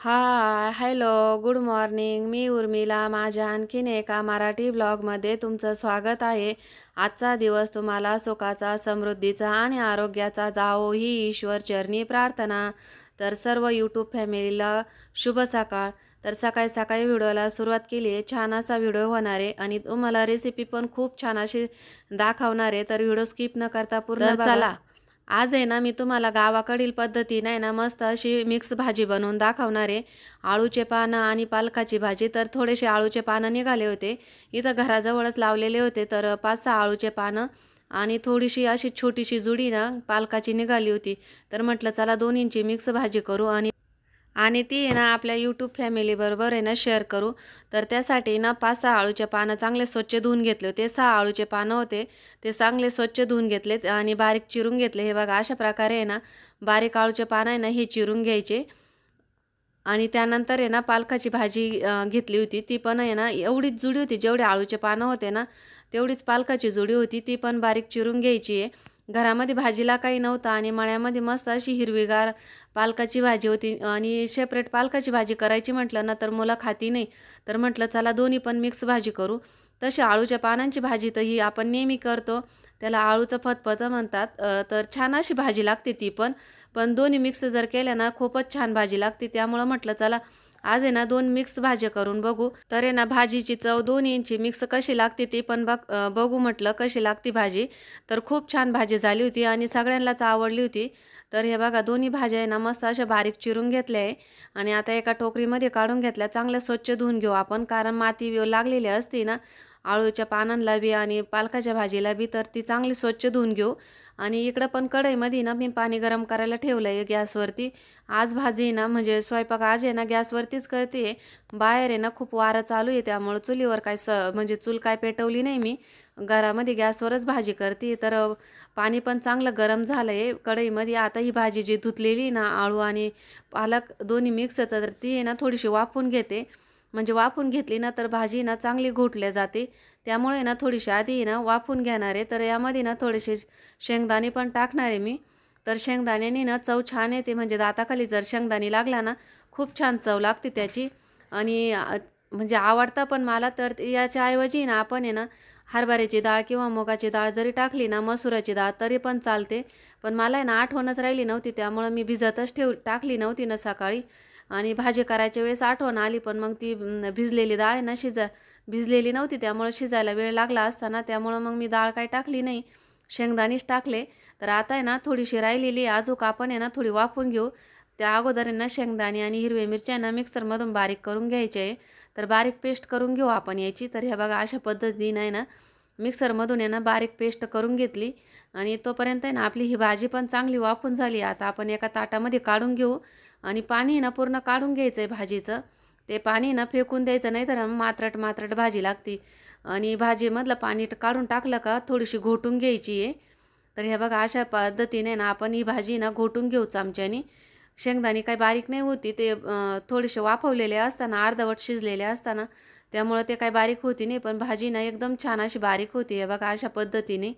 Hello, good morning. मी उर्मिला. माझ्या आणखीन एका मराठी ब्लॉगमध्ये तुमचं स्वागत आहे. आजचा दिवस तुम्हाला सुखाचा, समृद्धीचा आणि आरोग्याचा जावो ही ईश्वरचरणी प्रार्थना. तर सर्व यूट्यूब फॅमिलीला शुभ सकाळ. तर सकाळी सकाळी व्हिडिओला सुरुवात केली आहे. छान असा व्हिडिओ होणार आहे आणि तुम्हाला रेसिपी पण खूप छान अशी दाखवणार आहे. तर व्हिडिओ स्किप न करता पूर्ण बघा. चला, आज आहे ना मी तुम्हाला गावाकडील पद्धतीने आहे ना मस्त अशी मिक्स भाजी बनवून दाखवणार आहे. आळूचे पानं आणि पालकाची भाजी. तर थोडेसे आळूचे पानं निघाले होते, इथं घराजवळच लावलेले होते. तर 5-6 आळूचे पानं आणि थोडीशी अशी छोटीशी जुडी ना पालकाची निघाली होती. तर म्हटलं चला दोन्हींची मिक्स भाजी करू आणि ती आहे ना आपल्या यूट्यूब फॅमिलीबरोबर आहे ना शेअर करू. तर त्यासाठी ना 5-6 आळूचे पानं चांगले स्वच्छ धुवून घेतले होते. 6 आळूचे पानं होते, ते चांगले स्वच्छ धुवून घेतलेत आणि बारीक चिरून घेतले. हे बघा अशा प्रकारे आहे ना बारीक आळूचे पानं आहे ना हे चिरून घ्यायचे. आणि त्यानंतर आहे ना पालकाची भाजी घेतली होती. ती पण आहे ना एवढीच जुडी होती, जेवढे आळूचे पानं होते ना तेवढीच पालकाची जुडी होती. ती पण बारीक चिरून घ्यायची आहे. घरामध्ये भाजीला काही नव्हतं आणि मळ्यामध्ये मस्त अशी हिरवीगार पालकाची भाजी होती आणि सेपरेट पालकाची भाजी करायची म्हटलं ना तर मुलं खाती नाही. तर म्हटलं चला दोन्ही पण मिक्स भाजी करू. तशी आळूच्या पानांची भाजी तर ही आपण नेहमी करतो, त्याला आळूचं फतफतं म्हणतात. तर छान अशी भाजी लागते ती पण दोन्ही मिक्स जर केल्या ना खूपच छान भाजी लागते. त्यामुळं म्हटलं चला आज आहे ना 2 मिक्स भाज्या करून बघू. तर आहे ना भाजीची चव दोन्हींची मिक्स कशी लागते ते पण बघू म्हटलं कशी लागते भाजी. तर खूप छान भाजी झाली होती आणि सगळ्यांनाच आवडली होती. तर हे बघा दोन्ही भाज्या आहे ना मस्त अशा बारीक चिरून घेतल्या आहे आणि आता एका टोकरीमध्ये काढून घेतल्या. चांगल्या स्वच्छ धुवून घेऊ आपण, कारण माती लागलेली असते ना आळूच्या पानांना बी आणि पालकाच्या भाजीला बी. तर ती चांगली स्वच्छ धुवून घेऊ. आणि इकडं पण कढईमध्ये ना मी पाणी गरम करायला ठेवलं आहे गॅसवरती. आज भाजी ना म्हणजे स्वयंपाक आज आहे ना गॅसवरतीच करते. बाहेर आहे ना खूप वारं चालू आहे, त्यामुळं चुलीवर काय म्हणजे चूल काय पेटवली नाही मी. घरामध्ये गॅसवरच भाजी करते. तर पाणी पण चांगलं गरम झालं आहे कढईमध्ये. आता ही भाजी जी धुतलेली ना आळू आणि पालक दोन्ही मिक्स तर ती आहे ना थोडीशी वाफवून घेते. म्हणजे वाफवून घेतली ना तर भाजी ना चांगली घोटल्या जाते. त्यामुळे ना थोडीशी आधी ना वाफवून घेणार आहे. तर यामध्ये ना थोडेसे शेंगदाणे पण टाकणार आहे मी. तर शेंगदाण्याने ना चव छान येते, म्हणजे दाताखाली जर शेंगदाणे लागला ना खूप छान चव लागते त्याची. आणि म्हणजे आवडतं पण मला. तर याच्याऐवजी ना आपण आहे ना हरभऱ्याची डाळ किंवा मुगाची डाळ जरी टाकली ना, मसुराची डाळ तरी पण चालते. पण मला आहे ना आठवणच राहिली नव्हती, त्यामुळं मी भिजतच टाकली नव्हती ना सकाळी. आणि भाजी करायच्या वेळेस आठवण आली, पण मग ती भिजलेली डाळ आहे ना भिजलेली नव्हती, त्यामुळं शिजायला वेळ लागला असताना. त्यामुळं मग मी डाळ काही टाकली नाही, शेंगदाणेच टाकले. तर आता आहे ना थोडीशी राहिलेली अजून आपण आहे ना थोडी वाफवून घेऊ. त्या अगोदर आहे ना शेंगदाणे आणि हिरव्या मिरच्या आहे ना मिक्सरमधून बारीक करून घ्यायचे आहे. तर बारीक पेस्ट करून घेऊ आपण याची. तर ह्या बघा अशा पद्धतीने आहे ना मिक्सरमधून आहे ना बारीक पेस्ट करून घेतली. आणि तोपर्यंत आहे ना आपली ही भाजी पण चांगली वाफून झाली. आता आपण एका ताटामध्ये काढून घेऊ आणि पाणी ना पूर्ण काढून घ्यायचं आहे भाजीचं. ते पाणी ना फेकून द्यायचं, नाही तर मात्रट मात्रट भाजी लागते. आणि भाजीमधलं पाणी काढून टाकलं का थोडीशी घोटून घ्यायची आहे. तर हे बघा अशा पद्धतीने ना आपण ही भाजी ना घोटून घेऊ चमच्याने. शेंगदाणे काही बारीक नाही होती, ते थोडेसे वाफवलेले असताना अर्धवट शिजलेले असताना, त्यामुळं ते काही बारीक होती नाही. पण भाजी ना एकदम छान अशी बारीक होती. हे बघा अशा पद्धतीने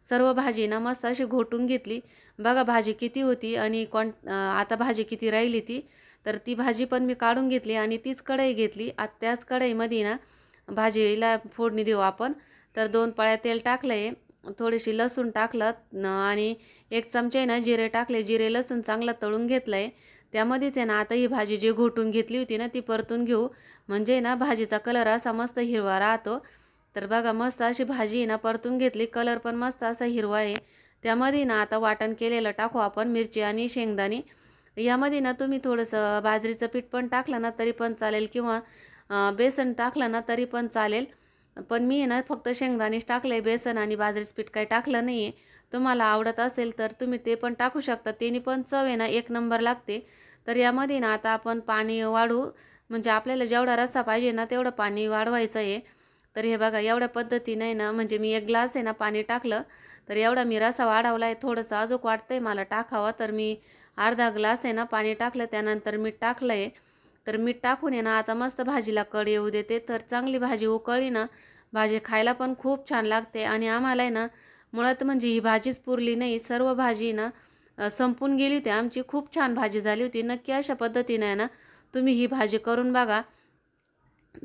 सर्व भाजी ना मस्त अशी घोटून घेतली. बघा भाजी किती होती आणि आता भाजी किती राहिली ती. तर ती भाजी पण मी काढून घेतली आणि तीच कढई घेतली. आता त्याच कढईमध्ये ना भाजीला फोडणी देऊ आपण. तर 2 पळ्या तेल टाकलं आहे, थोडीशी लसूण टाकलं आणि 1 चमचे ना जिरे टाकले. जिरे लसूण चांगलं तळून घेतलं आहे. त्यामध्येच आहे ना आता ही भाजी जी घोटून घेतली होती ना ती परतून घेऊ, म्हणजे ना भाजीचा कलर असा मस्त हिरवा राहतो. तर बघा मस्त अशी भाजी ना परतून घेतली, कलर पण मस्त असा हिरवा आहे. त्यामध्ये ना आता वाटण केलेलं टाकू आपण, मिरची आणि शेंगदाणे. यामध्ये ना तुम्ही थोडंसं बाजरीचं पीठ पण टाकलं ना तरी पण चालेल किंवा बेसन टाकलं ना तरी पण चालेल. पण मी आहे ना फक्त शेंगदाणेच टाकले, बेसन आणि बाजरीचं पीठ काही टाकलं नाही आहे. तुम्हाला आवडत असेल तर तुम्ही ते पण टाकू शकता, त्याने पण चव आहे ना 1 नंबर लागते. तर यामध्ये ना आता आपण पाणी वाढवू, म्हणजे आपल्याला जेवढा रस्सा पाहिजे ना तेवढं पाणी वाढवायचं आहे. तर हे बघा एवढ्या पद्धतीने ना म्हणजे मी 1 ग्लास आहे ना पाणी टाकलं. तर एवढा मी रस्सा वाढवला आहे. थोडंसं अजून वाटतंय मला टाकावं, तर मी अर्धा ग्लास आहे ना पाणी टाकलं. त्यानंतर मीठ टाकलं आहे. तर मीठ टाकून आहे ना आता मस्त भाजीला कढ येऊ देते. तर चांगली भाजी उकळली ना भाजी खायला पण खूप छान लागते. आणि आम्हाला आहे ना मुळात म्हणजे ही भाजीच पुरली नाही, सर्व भाजी ना संपून गेली होती आमची. खूप छान भाजी झाली होती. नक्की अशा पद्धतीने आहे ना तुम्ही ही भाजी करून बघा.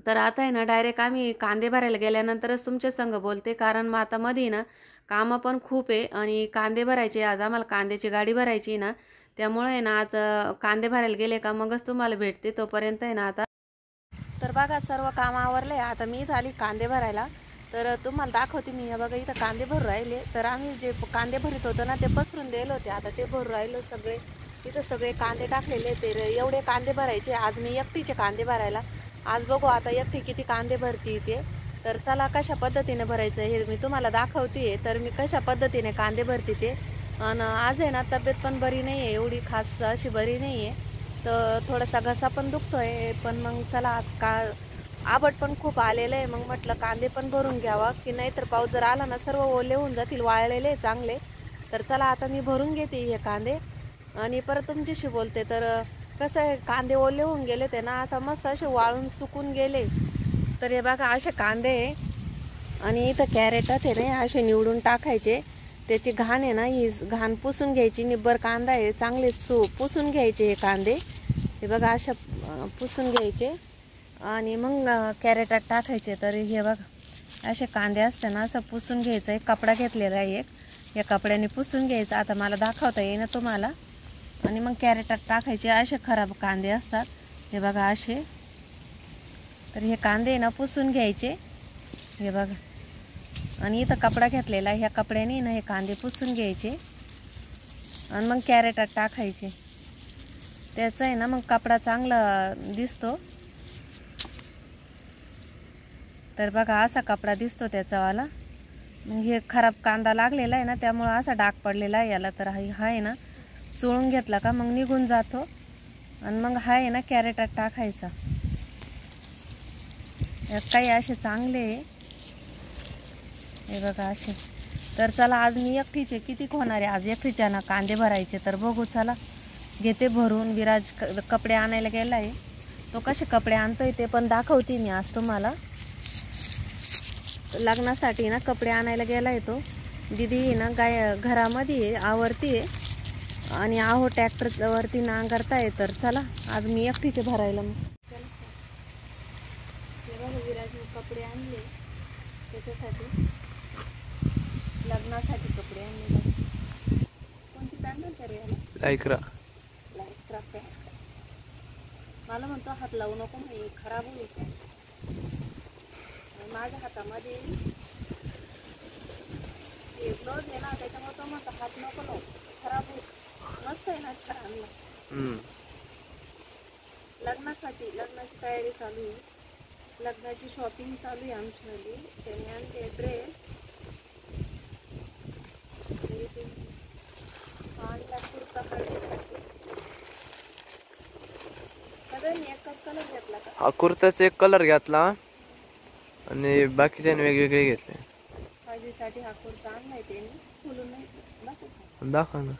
तर आता आहे ना डायरेक्ट आम्ही कांदे भरायला गेल्यानंतरच तुमच्या संग बोलते, कारण मग आता मध्ये ना कामं पण खूप आहे आणि कांदे भरायचे. आज आम्हाला कांद्याची गाडी भरायची ना, त्यामुळे आहे ना आज कांदे भरायला गेले का मगच तुम्हाला भेटते. तोपर्यंत आहे ना आता तर बघा सर्व काम आवरले. आता मी इथं आली कांदे भरायला. तर तुम्हाला दाखवते मी. हे बघा इथं कांदे भरू राहिले. तर आम्ही जे कांदे भरत होतो ना ते पसरून दिले होते. आता ते भरू राहिलो सगळे. इथं सगळे कांदे टाकलेले ते एवढे कांदे भरायचे. आज मी एकटीचे कांदे भरायला. आज बघू आता एकटी किती कांदे भरती ते. तर चला कशा पद्धतीने भरायचं हे मी तुम्हाला दाखवते. तर मी कशा पद्धतीने कांदे भरते ते. आणि आज आहे ना तब्येत पण बरी नाही आहे, एवढी खास अशी बरी नाही आहे. तर थोडासा घसा पण दुखतोय. पण मग चला आज आबट पण खूप आलेलं आहे. मग म्हटलं कांदे पण भरून घ्यावा, की नाही तर पाऊस जर आला ना सर्व ओले होऊन जातील, वाळलेले चांगले. तर चला आता मी भरून घेते हे कांदे आणि परत तुमच्याशी बोलते. तर कसं आहे कांदे ओले होऊन गेले ते ना, आता मस्त असे वाळून सुकून गेले. तर हे बघा असे कांदे आहे आणि इथं कॅरेट आहे ना असे निवडून टाकायचे. त्याची घाण आहे ना ही घाण पुसून घ्यायची. निब्बर कांदा आहे, चांगले पुसून घ्यायचे हे कांदे. हे बघा अशा पुसून घ्यायचे आणि मग कॅरेटात टाकायचे. तर हे बघा असे कांदे असते ना असं पुसून घ्यायचं. एक कपडा घेतलेला आहे एक, या कपड्याने पुसून घ्यायचं. आता मला दाखवता येईना तुम्हाला. आणि मग कॅरेटात टाकायचे. असे खराब कांदे असतात हे बघा असे. तर हे कांदे ना पुसून घ्यायचे हे बघा. आणि इथं कपडा घेतलेला आहे, ह्या कपड्याने ना हे कांदे पुसून घ्यायचे आणि मग कॅरेटात टाकायचे. त्याचं आहे ना मग कपडा चांगला दिसतो. तर बघा असा कपडा दिसतो त्याचावाला. मग हे खराब कांदा लागलेला आहे ना त्यामुळं असा डाग पडलेला आहे याला. तर हा आहे ना चोळून घेतला का मग निघून जातो. आणि मग हा आहे ना कॅरेटात टाकायचा. काही असे चांगले हे बघा असे. तर चला आज मी एकटीचे किती होणार आहे आज एकटीच्या ना कांदे भरायचे. तर बघू चला घेते भरून. विराज कपडे आणायला गेला आहे. तो कसे कपडे आणतोय ते पण दाखवते मी आज तुम्हाला. लग्नासाठी ना कपडे आणायला गेला आहे तो. दीदी ना घरामध्ये आवरती आहे आणि आहो ट्रॅक्टरवरती नांगरताय. तर चला आज मी एकटीचे भरायला. मग विराजने कपडे आणले त्याच्यासाठी, लग्नासाठी कपडे आणले. कोणती पॅन्ट म्हणते याला? Lycra pant. मला म्हणतो हात लावू नको मी खराब होईल पॅन्ट. माझ्या हातामध्ये ब्लाउज आहे ना त्याच्यामुळे तो म्हणतो हात नको लावू खराब होईल. मस्त आहे ना छान. लग्नासाठी लग्नाची तयारी चालू आहे. लग्नाची शॉपिंग चालू आहे आमच्यावाली. त्याने आणले ड्रेस आणला कुर्ता सगळ्यांनी एकच कलर घेतला का? हा कुर्ताचा एक कलर घेतला आणि बाकीच्या वेगवेगळे घेतले. हळदीसाठी हा कुर्ता आणलाय त्याने फुलून नाही दाखव ना.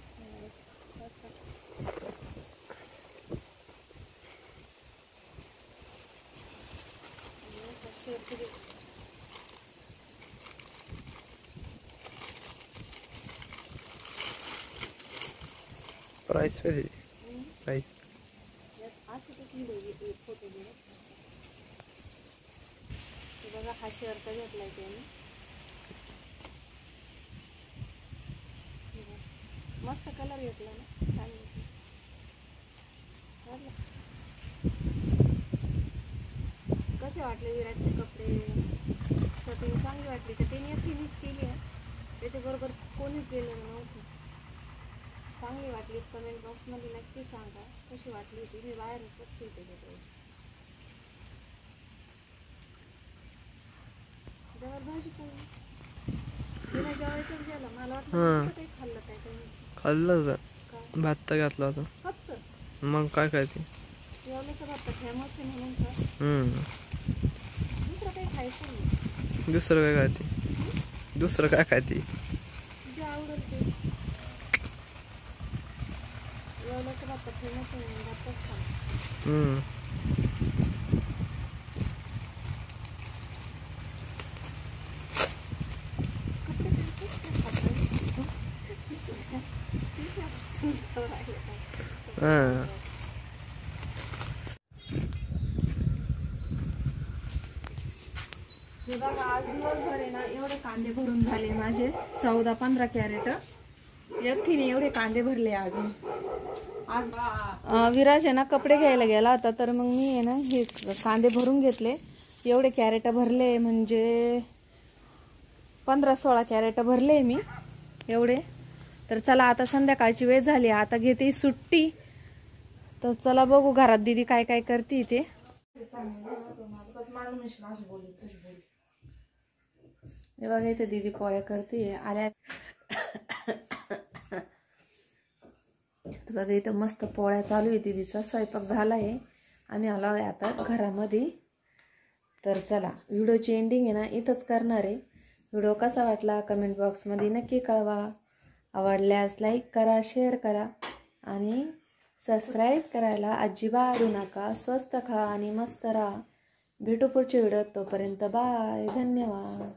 प्राइस पे प्राइस फोटो बघा. हा शर्ट घेतलाय त्याने मस्त कलर घेतला ना छान घेतला. कसे वाटले विराटचे कपडे? शॉपिंग चांगली वाटली तर त्याने एकटीनेच केली आहे. त्याच्याबरोबर कोणीच गेलेलं नव्हतं. चांगली वाटली कमेंट बॉक्समध्ये नक्की सांगा कशी वाटली होती. मी बाहेरच बघते त्याचे ड्रेस. जेवण भाजी पोळी तिला जेवायचं गेलं. मला वाटलं काही खाल्लं काय काही खाल्लं का भात घातला होता फक्त. मग काय काय ते जेवल्याचं भात फेमस आहे म्हणून का दुसरं काही खायचं नाही. दुसरं काय खाते? दुसरं काय खाते? जे आवडत ते. जेवल्याचं भात फेमस आहे म्हणून भातच खा. हे बघा आज दिवसभर आहे ना एवढे कांदे भरून झाले माझे 14-15 कॅरेट एकटीने एवढे कांदे भरले अजून. आज विराज आहे ना कपडे घ्यायला गेला होता तर मग मी आहे ना हे कांदे भरून घेतले. एवढे कॅरेट भरले म्हणजे 15-16 कॅरेट भरले मी एवढे. तर चला आता संध्याकाळची वेळ झाली आता घेते सुट्टी. तर चला बघू घरात दीदी काय काय करते ते. हे बघा इथे दीदी पोळ्या करते आल्या. बघा इथं मस्त पोळ्या चालू आहे. दीदीचा स्वयंपाक झाला आहे. आम्ही आलो आहे आता घरामध्ये. तर चला व्हिडिओची एंडिंग आहे ना इथंच करणार आहे. व्हिडिओ कसा वाटला कमेंट बॉक्समध्ये नक्की कळवा. आवडल्यास लाईक करा, शेअर करा आणि सबस्क्राईब करायला अजिबात विसरू नका. स्वस्त खा आणि मस्त राहा. भेटू पुढच्या व्हिडिओत. तोपर्यंत बाय. धन्यवाद.